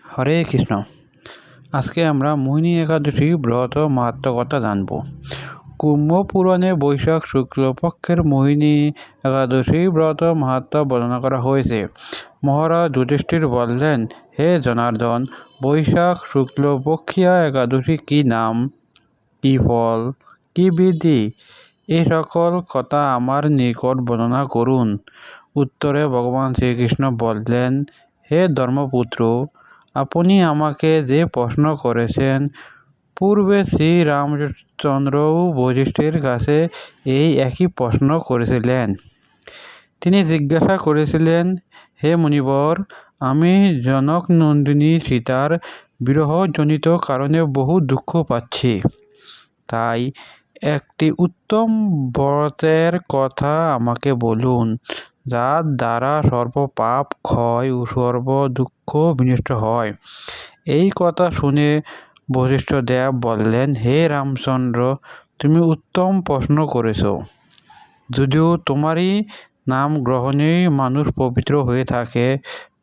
হরে কৃষ্ণ। আজকে আমরা মোহিনী একাদশী ব্রত মাহাত্ম্য কথা জানব। কুম্ভ পুরাণে বৈশাখ শুক্লপক্ষের মোহিনী একাদশী ব্রত মাহাত্ম্য বর্ণনা করা হয়েছে। মহারাজ যুধিষ্ঠির বললেন, হে জনার্দন, বৈশাখ শুক্লপক্ষিয়া একাদশী কি নাম, কি ফল, কি বিধি, এ সকল কথা আমার নিকট বর্ণনা করুন। উত্তরে ভগবান শ্রীকৃষ্ণ বললেন, হে ধর্মপুত্র, আপনি আমাকে যে প্রশ্ন করেছেন, পূর্বে শ্রী রামচন্দ্রও বশিষ্ঠের কাছে এই একই প্রশ্ন করেছিলেন। তিনি জিজ্ঞাসা করেছিলেন, হে মুনিবর, আমি জনক নন্দিনী সীতার বিরহজনিত কারণে বহু দুঃখ পাচ্ছি। তাই একটি উত্তম ব্রতের কথা আমাকে বলুন, যার দ্বারা সর্ব পাপ ক্ষয় ও সর্ব দুঃখ বিনষ্ট হয়। এই কথা শুনে বশিষ্ঠদেব বললেন, হে রামচন্দ্র, তুমি উত্তম প্রশ্ন করেছ। যদিও তোমারই নাম গ্রহণেই মানুষ পবিত্র হয়ে থাকে,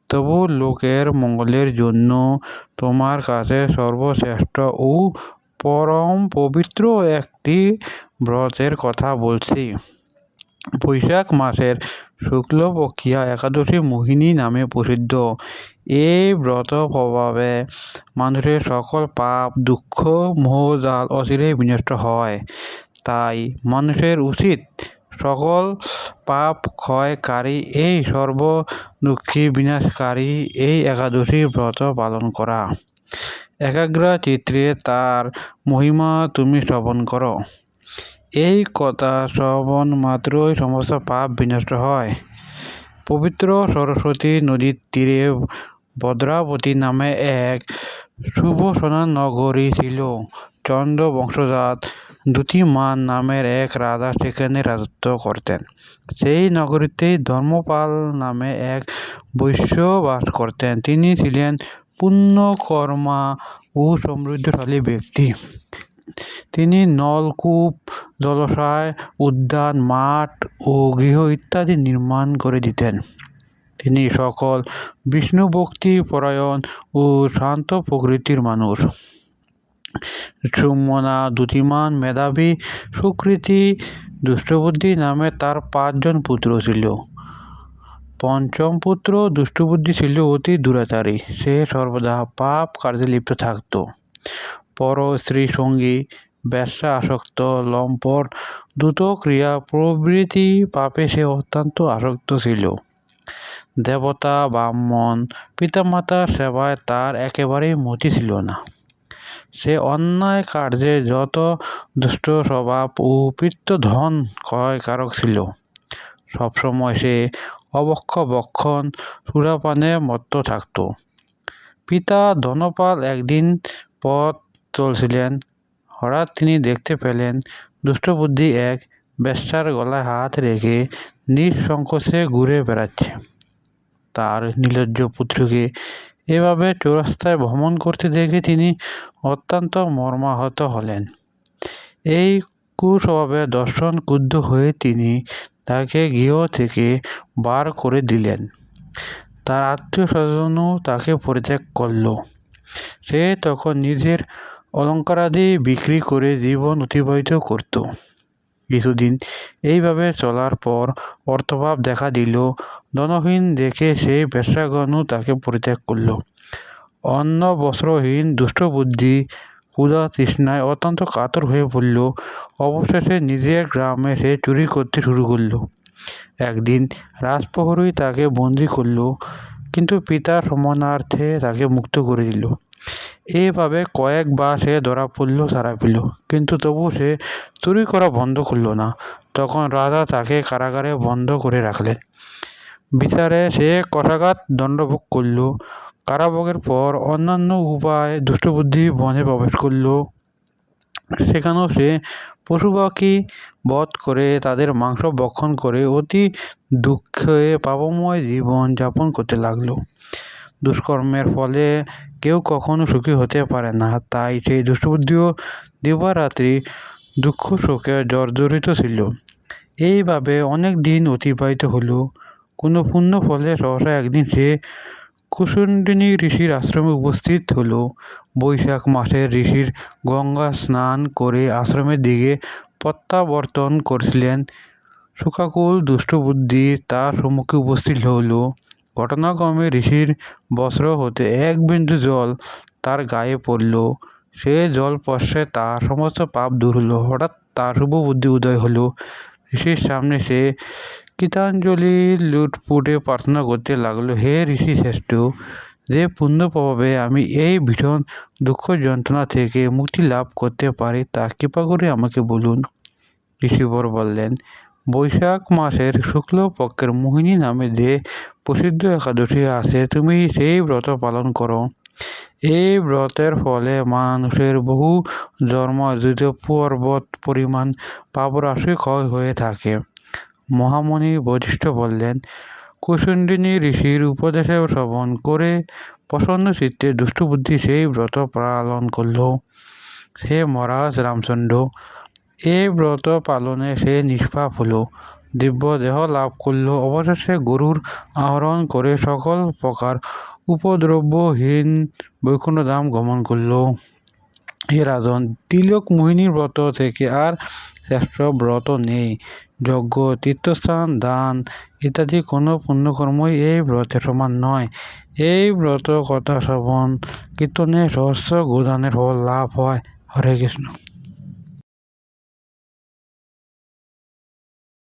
তবু লোকের মঙ্গলের জন্য তোমার কাছে সর্বশ্রেষ্ঠ ও পরম পবিত্র একটি ব্রতের কথা বলছি। বৈশাখ মাসের শুক্লপক্ষিয়া একাদশী মোহিনী নামে প্রসিদ্ধ। এই ব্রত প্রভাবে মানুষের সকল পাপ, দুঃখ, মোহজাল অচিরেই বিনষ্ট হয়। তাই মানুষের উচিত সকল পাপ ক্ষয়কারী এই সর্ব দুঃখী বিনাশকারী এই একাদশী ব্রত পালন করা। একাগ্র চিত্রে তার মহিমা তুমি শ্রবণ করো। এই কথা শ্রবণ মাত্রই সমস্ত পাপ বিনষ্ট হয়। পবিত্র সরস্বতী নদীর তীরে ভদ্রাবতী নামে এক সুবসনা নগরী ছিল। চন্দ্র বংশজাত দ্যুতিমান নামের এক রাজা সেখানে রাজত্ব করতেন। সেই নগরীতেই ধর্মপাল নামে এক বৈশ্য বাস করতেন। তিনি ছিলেন পুণ্যকর্মা ও সমৃদ্ধশালী ব্যক্তি। তিনি নলকূপ, জলাশয়, উদ্যান, মাঠ ও গৃহ ইত্যাদি নির্মাণ করে দিতেন। তিনি সকল বিষ্ণুভক্তি পরায়ণ ও শান্ত প্রকৃতির মানুষ। সুমনা, দ্যুতিমান, মেধাবী, সুকৃতি, দুষ্টবুদ্ধি নামে তার 5 জন পুত্র ছিল। পঞ্চম পুত্র দুষ্টবুদ্ধি ছিল অতি দুরাচারী। সে সর্বদা পাপ কার্যে লিপ্ত থাকত। পর স্ত্রী সঙ্গী, ব্যবসা আসক্ত, লম্পট, দ্রুত ক্রিয়া প্রভৃতি পাপে সে অত্যন্ত আসক্ত ছিল। দেবতা, ব্রাহ্মণ, পিতামাতার সেবায় তার একেবারেই মতি ছিল না। সে অন্যায় কার্যে যত দুষ্ট স্বভাব ও পিতৃধন ক্ষয়কারক ছিল। সবসময় সে অভক্ষ ভক্ষণ, সুরাপানে মত্ত থাকত। পিতা ধনপাল একদিন পথ চলছিলেন। হঠাৎ তিনি দেখতে পেলেন দুষ্টবুদ্ধি এক বেশ্যার গলায় হাত রেখে নিঃসংকোচে ঘুরে বেড়াচ্ছে। তার নির্লজ্জ পুত্রকে এভাবে চৌরাস্তায় ভ্রমণ করতে দেখে তিনি অত্যন্ত মর্মাহত হলেন। এই কুস্বভাবের দর্শন ক্রুদ্ধ হয়ে তিনি তাকে গৃহ থেকে বার করে দিলেন। তার আত্মীয় স্বজনও তাকে পরিত্যাগ করল। সে তখন নিজের অলঙ্কারাদি বিক্রি করে জীবন অতিবাহিত করত। কিছুদিন এইভাবে চলার পর অর্থভাব দেখা দিল। ধনহীন দেখে সেই বেশ্যাগণও তাকে পরিত্যাগ করল। অন্ন বস্ত্রহীন দুষ্টবুদ্ধি ক্ষুধা তৃষ্ণায় অত্যন্ত কাতর হয়ে পড়ল। অবশেষে নিজের গ্রামে সে চুরি করতে শুরু করল। একদিন রাজপ্রহরী তাকে বন্দী করল, কিন্তু পিতার সম্মানার্থে তাকে মুক্ত করে দিল। এইভাবে কয়েকবার সে ধরা পড়ল, ছাড়া পেল, কিন্তু তবু সে চুরি করা বন্ধ করল না। তখন রাজা তাকে কারাগারে বন্ধ করে রাখলেন। বিচারে সে কষাঘাত দণ্ডভোগ করল। কারাভোগের পর অন্যান্য উপায়ে দুষ্টবুদ্ধি বনে প্রবেশ করল। সেখানেও সে পশুপাখি বধ করে তাদের মাংস ভক্ষণ করে অতি দুঃখে পাপময় জীবন যাপন করতে লাগল। দুষ্কর্মের ফলে কেউ কখনো সুখী হতে পারে না। তাই সেই দুষ্টবুদ্ধিও দিবারাত্রি দুঃখ শোকে জর্জরিত ছিল। এইভাবে অনেক দিন অতিবাহিত হলো। কোনো পুণ্য ফলে সহসা একদিন সে কুসুণ্ডিনী ঋষির আশ্রমে উপস্থিত হলো। বৈশাখ মাসে ঋষির গঙ্গা স্নান করে আশ্রমের দিকে প্রত্যাবর্তন করছিলেন। শোকাকুল দুষ্টবুদ্ধি তার সম্মুখে উপস্থিত হইল। ঘটনাক্রমে ঋষির বস্ত্র হতে এক বিন্দু জল তার গায়ে পড়ল। সে জল স্পর্শে তার সমস্ত পাপ দূর হলো। হঠাৎ তার শুভ বুদ্ধি উদয় হলো। ঋষির সামনে সে কৃতাঞ্জলি লুটপুটে প্রার্থনা করতে লাগলো, হে ঋষি শ্রেষ্ঠ, যে পুণ্য প্রভাবে আমি এই ভীষণ দুঃখ যন্ত্রণা থেকে মুক্তি লাভ করতে পারি তা কৃপা করে আমাকে বলুন। ঋষিবর বললেন, বৈশাখ মাসের শুক্ল পক্ষের মোহিনী নামে যে প্রসিদ্ধ একাদশী আছে তুমি সেই ব্রত পালন করো। এই ব্রতের ফলে মানুষের বহু জন্মার্জিত পর্বত পরিমাণ পাপরাশি ক্ষয় হয়ে থাকে। মহামণি বশিষ্ঠ বললেন, কুসুণ্ডিনী ঋষির উপদেশে শ্রবণ করে প্রসন্ন চিত্তে দুষ্টবুদ্ধি সেই ব্রত পালন করল। সে মহারাজ রামচন্দ্র, এই ব্রত পালনে সে নিষ্পাপ হলো, দিব্য দেহ লাভ করল, অবশেষে গরুর আহরণ করে সকল প্রকার উপদ্রব্যহীন বৈকুণ্ঠধাম গমন করল। হে রাজন, তিলক মোহিনীর ব্রত থেকে আর শ্রেষ্ঠ ব্রত নেই। যজ্ঞ, তীর্থস্থান, দান ইত্যাদি কোনো পুণ্যকর্মই এই ব্রতের সমান নয়। এই ব্রত কথা শ্রবণ কীর্তনে সহস্র গোদানের ফল লাভ হয়। হরে কৃষ্ণ।